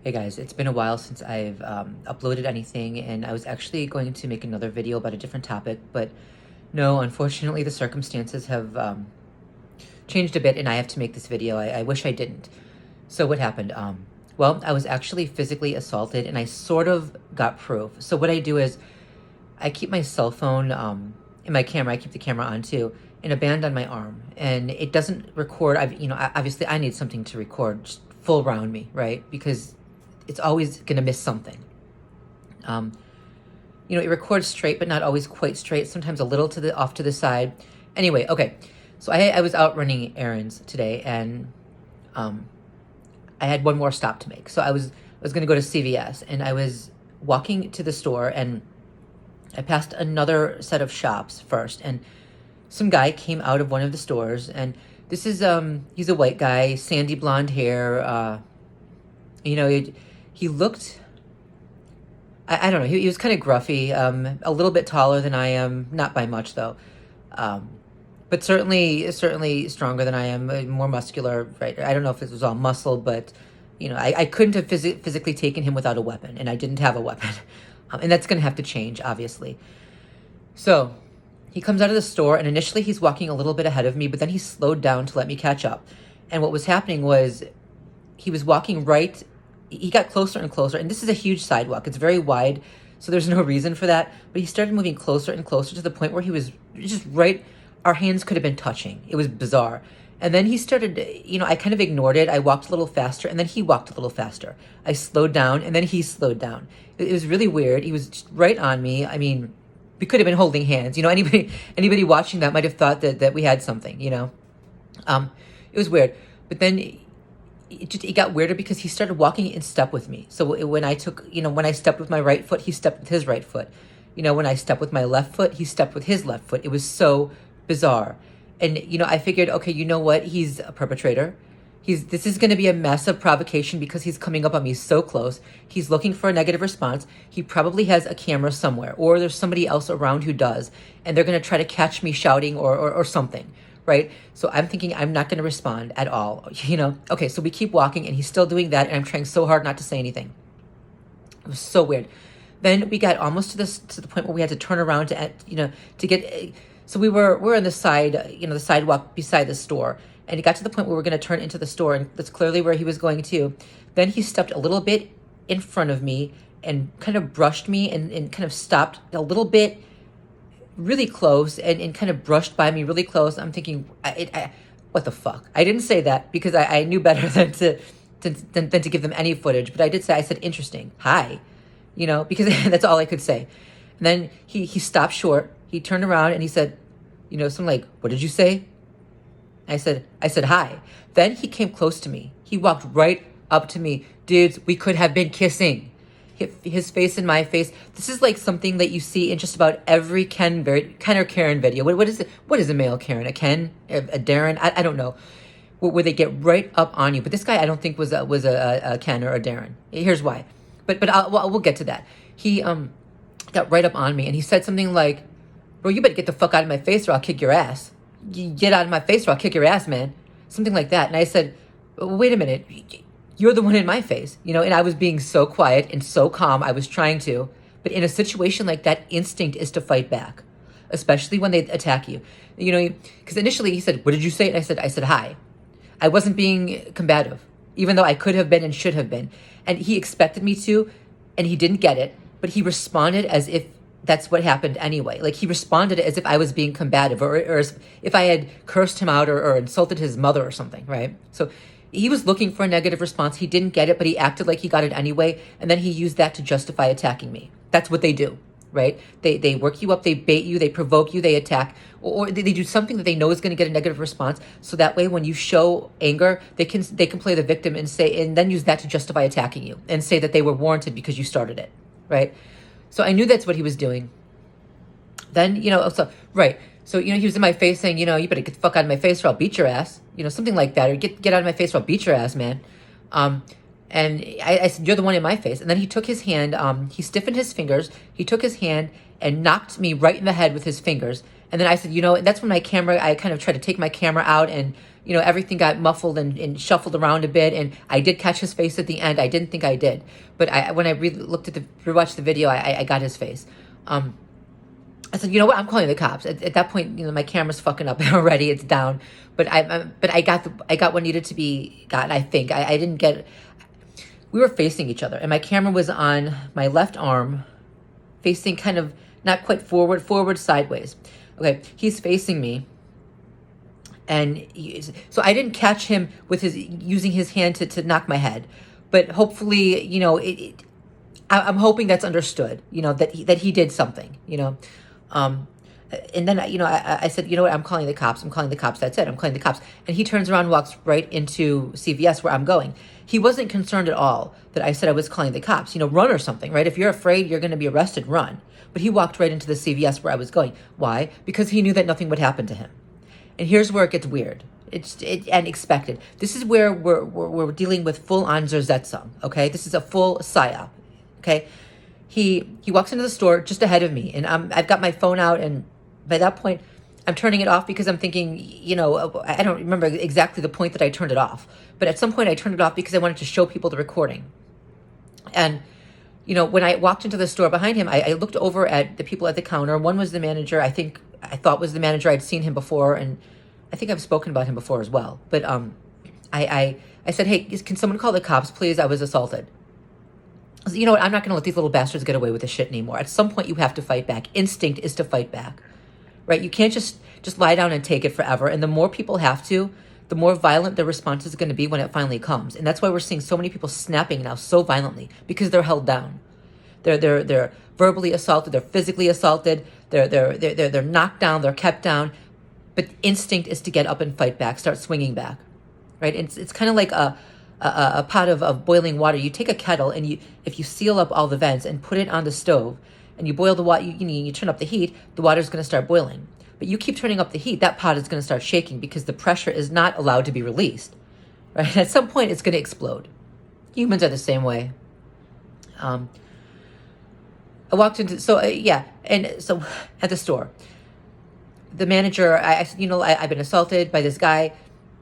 Hey guys, it's been a while since I've uploaded anything, and I was actually going to make another video about a different topic, but no, unfortunately the circumstances have changed a bit and I have to make this video. I wish I didn't. So what happened? Well, I was actually physically assaulted and I sort of got proof. So what I do is I keep my cell phone in my camera, I keep the camera on too, in a band on my arm, and it doesn't record. Obviously I need something to record just full around me, right? Because it's always going to miss something. It records straight, but not always quite straight. Sometimes a little off to the side. Anyway, okay. So I was out running errands today, and I had one more stop to make. So I was going to go to CVS, and I was walking to the store, and I passed another set of shops first, and some guy came out of one of the stores, and this is he's a white guy, sandy blonde hair. He looked, I don't know, he was kind of gruffy, a little bit taller than I am, not by much though, but certainly stronger than I am, more muscular, right? I don't know if it was all muscle, but, I couldn't have physically taken him without a weapon, and I didn't have a weapon, and that's going to have to change, obviously. So he comes out of the store, and initially he's walking a little bit ahead of me, but then he slowed down to let me catch up, and what was happening was he was walking right. He got closer and closer, and this is a huge sidewalk. It's very wide, so there's no reason for that. But he started moving closer and closer to the point where he was just right. Our hands could have been touching. It was bizarre. And then he started, I kind of ignored it. I walked a little faster, and then he walked a little faster. I slowed down, and then he slowed down. It was really weird. He was just right on me. I mean, we could have been holding hands. Anybody watching that might have thought that we had something, It was weird. But then it got weirder because he started walking in step with me. So when I stepped with my right foot, he stepped with his right foot. When I stepped with my left foot, he stepped with his left foot. It was so bizarre. And, I figured, okay, you know what? He's a perpetrator. This is going to be a mess of provocation because he's coming up on me so close. He's looking for a negative response. He probably has a camera somewhere, or there's somebody else around who does, and they're going to try to catch me shouting or something. Right? So I'm thinking I'm not going to respond at all, Okay, so we keep walking, and he's still doing that, and I'm trying so hard not to say anything. It was so weird. Then we got almost to the point where we had to turn around to get. So we're on the side, the sidewalk beside the store, and it got to the point where we're going to turn into the store, and that's clearly where he was going to. Then he stepped a little bit in front of me and kind of brushed me and kind of stopped a little bit really close and kind of brushed by me really close. I'm thinking, what the fuck? I didn't say that because I knew better than to give them any footage. But I said, interesting. Hi, because that's all I could say. And then he stopped short. He turned around and he said, something like, what did you say? I said, hi. Then he came close to me. He walked right up to me. Dudes, we could have been kissing. His face in my face. This is like something that you see in just about every Ken or Karen video. What is it? What is a male Karen? A Ken? A Darren? I don't know. Where they get right up on you. But this guy I don't think was a Ken or a Darren. Here's why. But we'll get to that. He got right up on me and he said something like, "Bro, you better get the fuck out of my face or I'll kick your ass. You get out of my face or I'll kick your ass, man." Something like that. And I said, "Wait a minute. You're the one in my face," and I was being so quiet and so calm. I was trying to, but in a situation like that, instinct is to fight back, especially when they attack you. Because initially he said, "What did you say?" And I said, "Hi." I wasn't being combative, even though I could have been and should have been. And he expected me to, and he didn't get it, but he responded as if that's what happened anyway. Like he responded as if I was being combative or as if I had cursed him out or insulted his mother or something, right? So he was looking for a negative response. He didn't get it, but he acted like he got it anyway. And then he used that to justify attacking me. That's what they do, right? They work you up, they bait you, they provoke you, they attack, or they do something that they know is going to get a negative response. So that way, when you show anger, they can play the victim and then use that to justify attacking you and say that they were warranted because you started it, right? So I knew that's what he was doing. Then, right. So, he was in my face saying, you better get the fuck out of my face or I'll beat your ass. Something like that. Or get out of my face or I'll beat your ass, man. And I said, "You're the one in my face." And then he took his hand, he stiffened his fingers. He took his hand and knocked me right in the head with his fingers. And then I said, that's when I kind of tried to take my camera out and everything got muffled and shuffled around a bit. And I did catch his face at the end. I didn't think I did. But when I rewatched the video, I got his face. I said, you know what? I'm calling the cops. At that point, my camera's fucking up already. It's down. But I got what needed to be gotten. I think I didn't get. We were facing each other, and my camera was on my left arm, facing kind of not quite forward, sideways. Okay, he's facing me, and so I didn't catch him with using his hand to knock my head, but hopefully, I'm hoping that's understood. That he did something. And then, I said, you know what, I'm calling the cops. That's it. I'm calling the cops. And he turns around and walks right into CVS where I'm going. He wasn't concerned at all that I said I was calling the cops. Run or something, right? If you're afraid you're going to be arrested, run. But he walked right into the CVS where I was going. Why? Because he knew that nothing would happen to him. And here's where it gets weird. And expected. This is where we're dealing with full-on Zersetzung, okay? This is a full psyop, okay? He walks into the store just ahead of me, and I've got my phone out, and by that point, I'm turning it off because I'm thinking, I don't remember exactly the point that I turned it off, but at some point I turned it off because I wanted to show people the recording. And, when I walked into the store behind him, I looked over at the people at the counter. One was the manager. I thought was the manager. I'd seen him before, and I think I've spoken about him before as well. But I said, hey, can someone call the cops, please? I was assaulted. I said, you know what? I'm not going to let these little bastards get away with this shit anymore. At some point, you have to fight back. Instinct is to fight back, right? You can't just lie down and take it forever. And the more people have to, the more violent the response is going to be when it finally comes. And that's why we're seeing so many people snapping now so violently, because they're held down. They're verbally assaulted. They're physically assaulted. They're knocked down. They're kept down. But instinct is to get up and fight back, start swinging back, right? It's kind of like a pot of boiling water. You take a kettle and if you seal up all the vents and put it on the stove and you boil the water, you turn up the heat, the water's going to start boiling. But you keep turning up the heat, that pot is going to start shaking because the pressure is not allowed to be released, right? At some point, it's going to explode. Humans are the same way. I walked into, and so at the store, the manager, I said, I've been assaulted by this guy,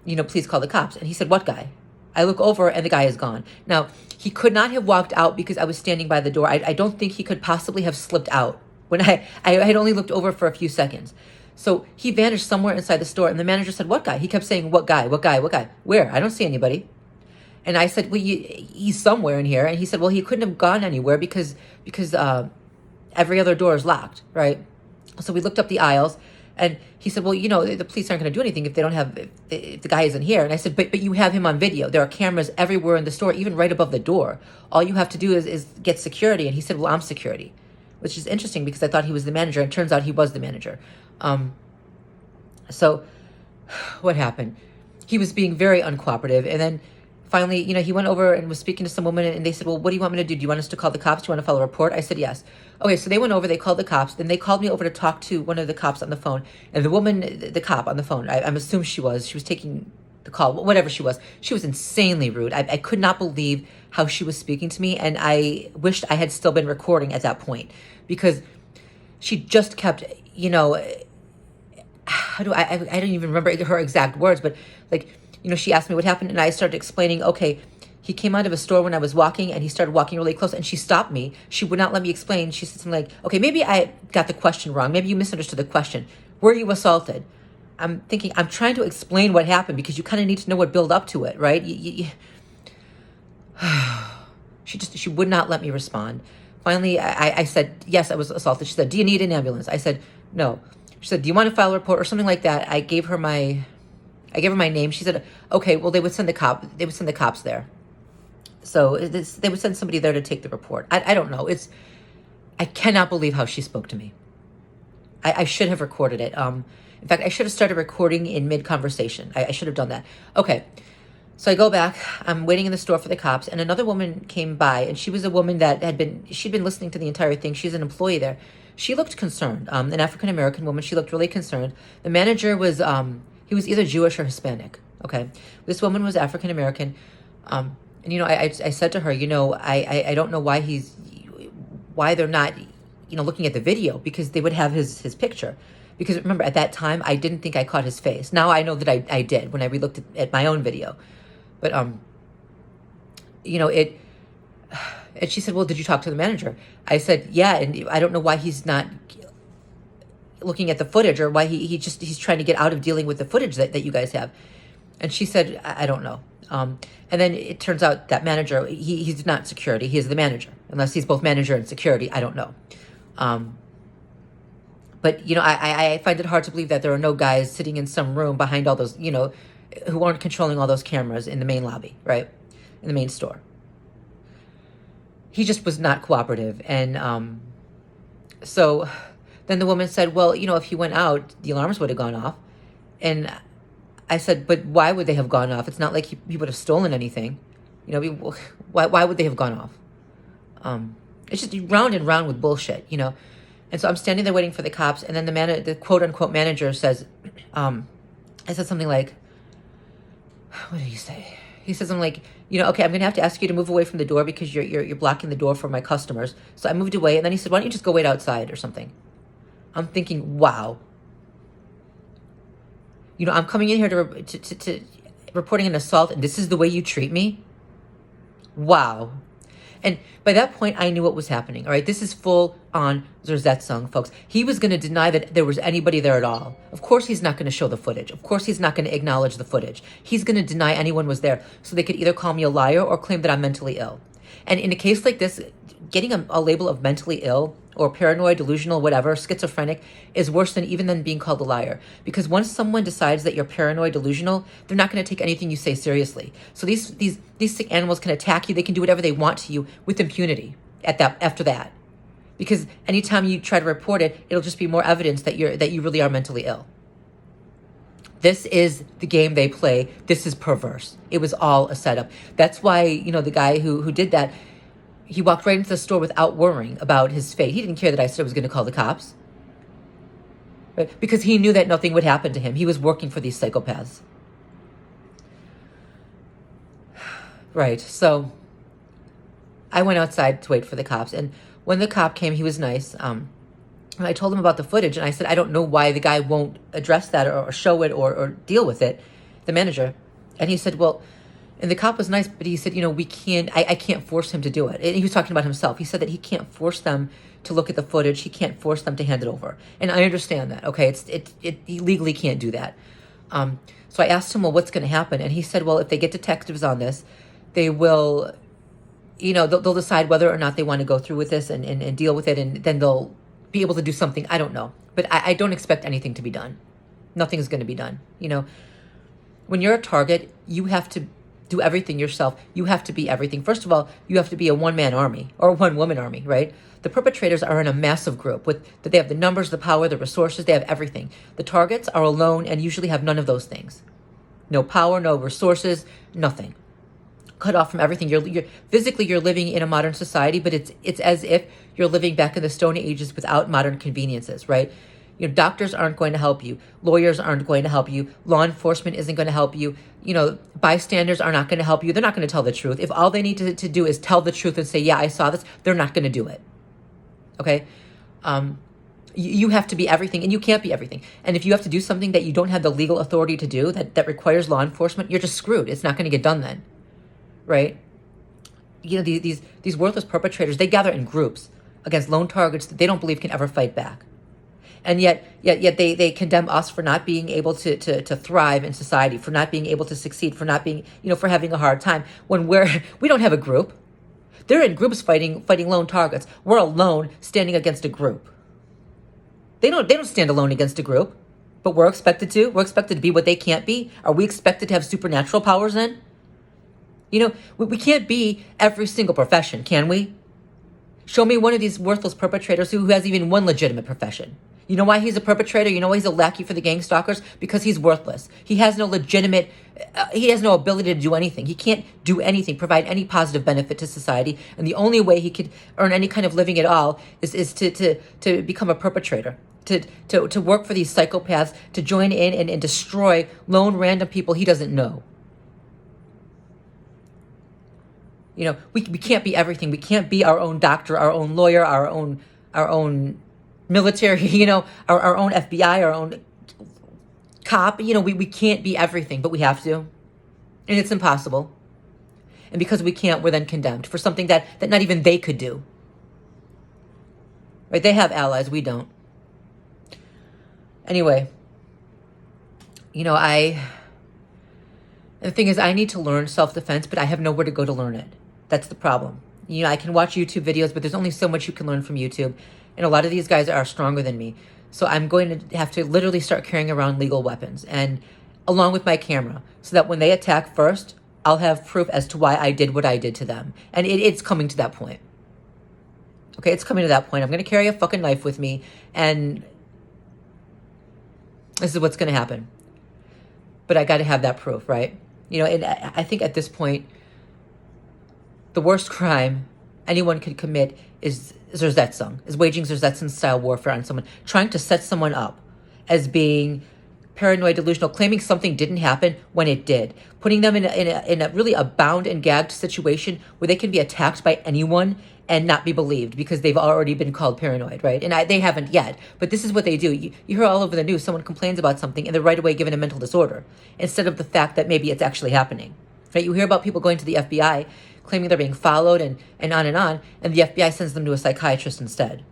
please call the cops. And he said, what guy? I look over and the guy is gone. Now, he could not have walked out because I was standing by the door. I don't think he could possibly have slipped out when I had only looked over for a few seconds. So he vanished somewhere inside the store, and the manager said, what guy? He kept saying, what guy? Where? I don't see anybody. And I said, well, he's somewhere in here. And he said, well, he couldn't have gone anywhere because every other door is locked, right? So we looked up the aisles, and he said, well, the police aren't going to do anything if the guy isn't here. And I said, but you have him on video. There are cameras everywhere in the store, even right above the door. All you have to do is get security. And he said, well, I'm security, which is interesting because I thought he was the manager, and it turns out he was the manager. So what happened? He was being very uncooperative. And then finally, he went over and was speaking to some woman, and they said, well, what do you want me to do? Do you want us to call the cops? Do you want to file a report? I said, yes. Okay, so they went over, they called the cops. Then they called me over to talk to one of the cops on the phone. And the woman, the cop on the phone, I'm assuming she was taking the call, whatever she was insanely rude. I could not believe how she was speaking to me. And I wished I had still been recording at that point, because she just kept, I don't even remember her exact words, but she asked me what happened, and I started explaining, okay, he came out of a store when I was walking, and he started walking really close, and she stopped me. She would not let me explain. She said something like, okay, maybe I got the question wrong. Maybe you misunderstood the question. Were you assaulted? I'm thinking, I'm trying to explain what happened because you kind of need to know what built up to it, right? She would not let me respond. Finally, I said, yes, I was assaulted. She said, do you need an ambulance? I said, no. She said, do you want to file a report or something like that? I gave her my name. She said, okay, well, they would send the cops there. So they would send somebody there to take the report. I don't know. I cannot believe how she spoke to me. I should have recorded it. In fact, I should have started recording in mid-conversation. I should have done that. Okay. So I go back. I'm waiting in the store for the cops, and another woman came by, and she was a woman that she'd been listening to the entire thing. She's an employee there. She looked concerned. An African-American woman. She looked really concerned. The manager was, he was either Jewish or Hispanic. Okay. This woman was African-American. And, I said to her, I don't know why they're not, looking at the video, because they would have his picture, Because remember, at that time, I didn't think I caught his face. Now I know that I did when I relooked at my own video. But, and she said, well, did you talk to the manager? I said, yeah, and I don't know why he's not looking at the footage, or why he's trying to get out of dealing with the footage that you guys have. And she said, I don't know. And then it turns out that manager, he's not security, he is the manager. Unless he's both manager and security, I don't know. But, I find it hard to believe that there are no guys sitting in some room behind all those, who aren't controlling all those cameras in the main lobby, right? In the main store. He just was not cooperative. And so then the woman said, well, if he went out, the alarms would have gone off. And I said, but why would they have gone off? It's not like he would have stolen anything. Why would they have gone off? It's just round and round with bullshit, And so I'm standing there waiting for the cops, and then the quote-unquote manager says, I said something like, what did he say? He says, I'm like, okay, I'm going to have to ask you to move away from the door because you're blocking the door for my customers. So I moved away, and then he said, why don't you just go wait outside or something? I'm thinking, wow. I'm coming in here to reporting an assault, and this is the way you treat me? Wow. And by that point, I knew what was happening, all right? This is full-on Zersetzung, folks. He was going to deny that there was anybody there at all. Of course he's not going to show the footage. Of course he's not going to acknowledge the footage. He's going to deny anyone was there, so they could either call me a liar or claim that I'm mentally ill. And in a case like this, getting a label of mentally ill or paranoid, delusional, whatever, schizophrenic, is worse than being called a liar. Because once someone decides that you're paranoid, delusional, they're not going to take anything you say seriously. So these sick animals can attack you. They can do whatever they want to you with impunity after that. Because anytime you try to report it, it'll just be more evidence that you really are mentally ill. This is the game they play. This is perverse. It was all a setup. That's why, the guy who did that, he walked right into the store without worrying about his fate. He didn't care that I said I was going to call the cops. Right? Because he knew that nothing would happen to him. He was working for these psychopaths. Right. So I went outside to wait for the cops. And when the cop came, he was nice. And I told him about the footage. And I said, I don't know why the guy won't address that or show it or deal with it, the manager. And he said, well, and the cop was nice, but he said, I can't force him to do it. And he was talking about himself. He said that he can't force them to look at the footage. He can't force them to hand it over. And I understand that, okay? He legally can't do that. So I asked him, well, what's going to happen? And he said, well, if they get detectives on this, they will, they'll decide whether or not they want to go through with this and deal with it. And then they'll be able to do something. I don't know. But I don't expect anything to be done. Nothing is going to be done. When you're a target, you have to do everything yourself. You have to be everything. First of all, you have to be a one-man army or a one-woman army, right? The perpetrators are in a massive group that they have the numbers, the power, the resources, they have everything. The targets are alone and usually have none of those things. No power, no resources, nothing. Cut off from everything. You're physically you're living in a modern society, but it's as if you're living back in the Stone Ages without modern conveniences, right? Doctors aren't going to help you. Lawyers aren't going to help you. Law enforcement isn't going to help you. Bystanders are not going to help you. They're not going to tell the truth. If all they need to do is tell the truth and say, yeah, I saw this, they're not going to do it. Okay? You have to be everything, and you can't be everything. And if you have to do something that you don't have the legal authority to do, that requires law enforcement, you're just screwed. It's not going to get done then. Right? These worthless perpetrators, they gather in groups against lone targets that they don't believe can ever fight back. And yet they condemn us for not being able to thrive in society, for not being able to succeed, for not being, for having a hard time when we don't have a group. They're in groups fighting lone targets. We're alone standing against a group. They don't stand alone against a group, but we're expected to. We're expected to be what they can't be. Are we expected to have supernatural powers then? We can't be every single profession, can we? Show me one of these worthless perpetrators who has even one legitimate profession. You know why he's a perpetrator? You know why he's a lackey for the gang stalkers? Because he's worthless. He has no he has no ability to do anything. He can't do anything, provide any positive benefit to society. And the only way he could earn any kind of living at all is to become a perpetrator, to work for these psychopaths, to join in and destroy lone random people he doesn't know. We can't be everything. We can't be our own doctor, our own lawyer, our own military, you know, our own FBI, our own cop. You know, we can't be everything, but we have to. And it's impossible. And because we can't, we're then condemned for something that not even they could do. Right? They have allies, we don't. Anyway, you know, the thing is, I need to learn self-defense, but I have nowhere to go to learn it. That's the problem. You know, I can watch YouTube videos, but there's only so much you can learn from YouTube. And a lot of these guys are stronger than me. So I'm going to have to literally start carrying around legal weapons and along with my camera so that when they attack first, I'll have proof as to why I did what I did to them. And it's coming to that point. Okay, it's coming to that point. I'm going to carry a fucking knife with me, and this is what's going to happen. But I got to have that proof, right? You know, and I think at this point, the worst crime anyone could commit is Zersetzung, is waging Zersetzung-style warfare on someone, trying to set someone up as being paranoid, delusional, claiming something didn't happen when it did, putting them in a really a bound and gagged situation where they can be attacked by anyone and not be believed because they've already been called paranoid, right? And they haven't yet, but this is what they do. You hear all over the news, someone complains about something and they're right away given a mental disorder instead of the fact that maybe it's actually happening, right? You hear about people going to the FBI claiming they're being followed and on, and the FBI sends them to a psychiatrist instead.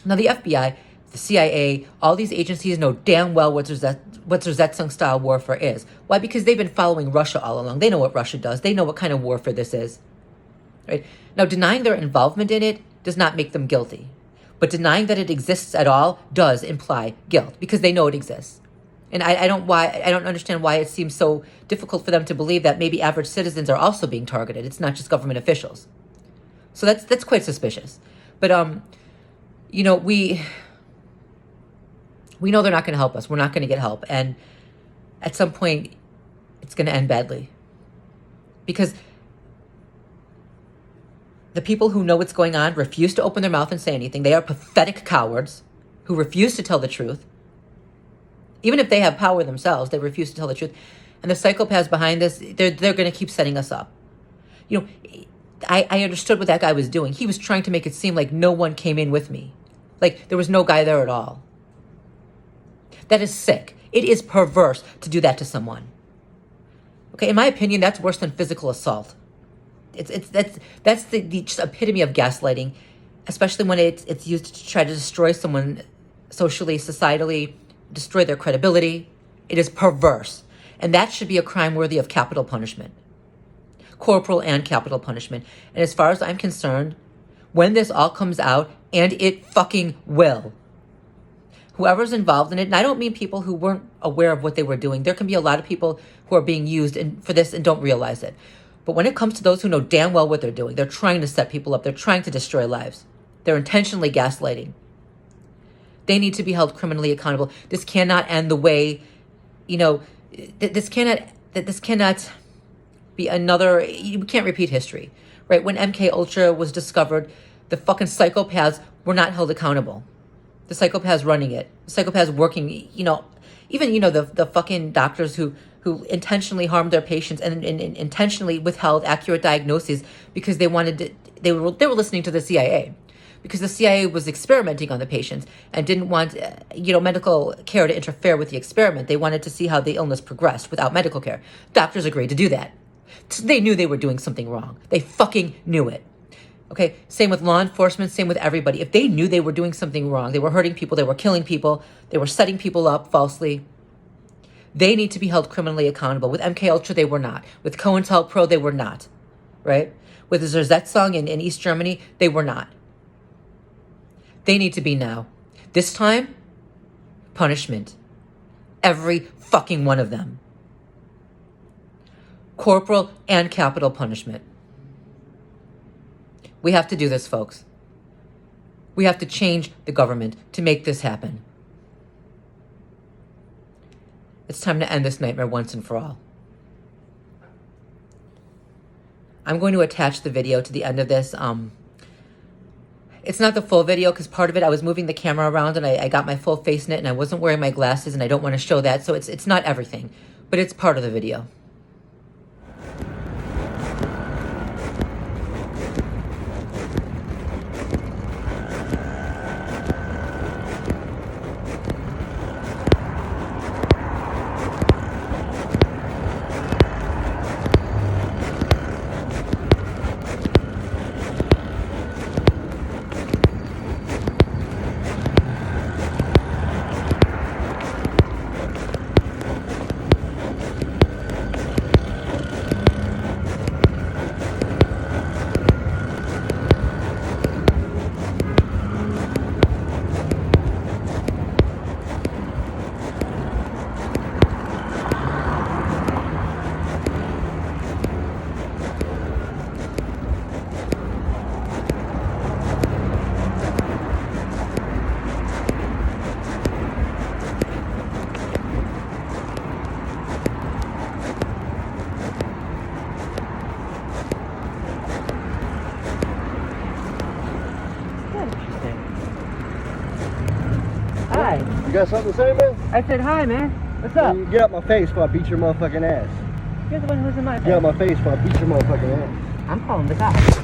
Now the FBI, the CIA, all these agencies know damn well what Zersetzung-style warfare is. Why? Because they've been following Russia all along. They know what Russia does. They know what kind of warfare this is. Right? Now, denying their involvement in it does not make them guilty. But denying that it exists at all does imply guilt because they know it exists. And I don't understand why it seems so difficult for them to believe that maybe average citizens are also being targeted. It's not just government officials. So that's quite suspicious. But you know, we know they're not going to help us. We're not going to get help. And at some point, it's going to end badly. Because the people who know what's going on refuse to open their mouth and say anything. They are pathetic cowards who refuse to tell the truth. Even if they have power themselves, they refuse to tell the truth. And the psychopaths behind this, they're going to keep setting us up. You know, I understood what that guy was doing. He was trying to make it seem like no one came in with me. Like there was no guy there at all. That is sick. It is perverse to do that to someone. Okay, in my opinion, that's worse than physical assault. That's the just epitome of gaslighting, especially when it's used to try to destroy someone socially, societally, destroy their credibility. It is perverse. And that should be a crime worthy of capital punishment. Corporal and capital punishment. And as far as I'm concerned, when this all comes out, and it fucking will, whoever's involved in it, and I don't mean people who weren't aware of what they were doing. There can be a lot of people who are being used for this and don't realize it. But when it comes to those who know damn well what they're doing, they're trying to set people up. They're trying to destroy lives. They're intentionally gaslighting. They need to be held criminally accountable. This cannot end the way, you know, this cannot be another, you can't repeat history, right? When MK Ultra was discovered, the fucking psychopaths were not held accountable. The psychopaths running it, the psychopaths working, you know, even, you know, the fucking doctors who intentionally harmed their patients and intentionally withheld accurate diagnoses because they were listening to the CIA. Because the CIA was experimenting on the patients and didn't want, you know, medical care to interfere with the experiment. They wanted to see how the illness progressed without medical care. Doctors agreed to do that. They knew they were doing something wrong. They fucking knew it. Okay, same with law enforcement, same with everybody. If they knew they were doing something wrong, they were hurting people, they were killing people, they were setting people up falsely, they need to be held criminally accountable. With MK Ultra, they were not. With COINTELPRO, they were not. Right? With the Zersetzung in East Germany, they were not. They need to be now. This time, punishment. Every fucking one of them. Corporal and capital punishment. We have to do this, folks. We have to change the government to make this happen. It's time to end this nightmare once and for all. I'm going to attach the video to the end of this. It's not the full video because part of it I was moving the camera around and I got my full face in it and I wasn't wearing my glasses and I don't want to show that. So it's not everything, but it's part of the video. You got something to say, man? I said hi, man. What's up? Man, get out my face before I beat your motherfucking ass. You're the one who's in my face. Get out my face before I beat your motherfucking ass. I'm calling the cops.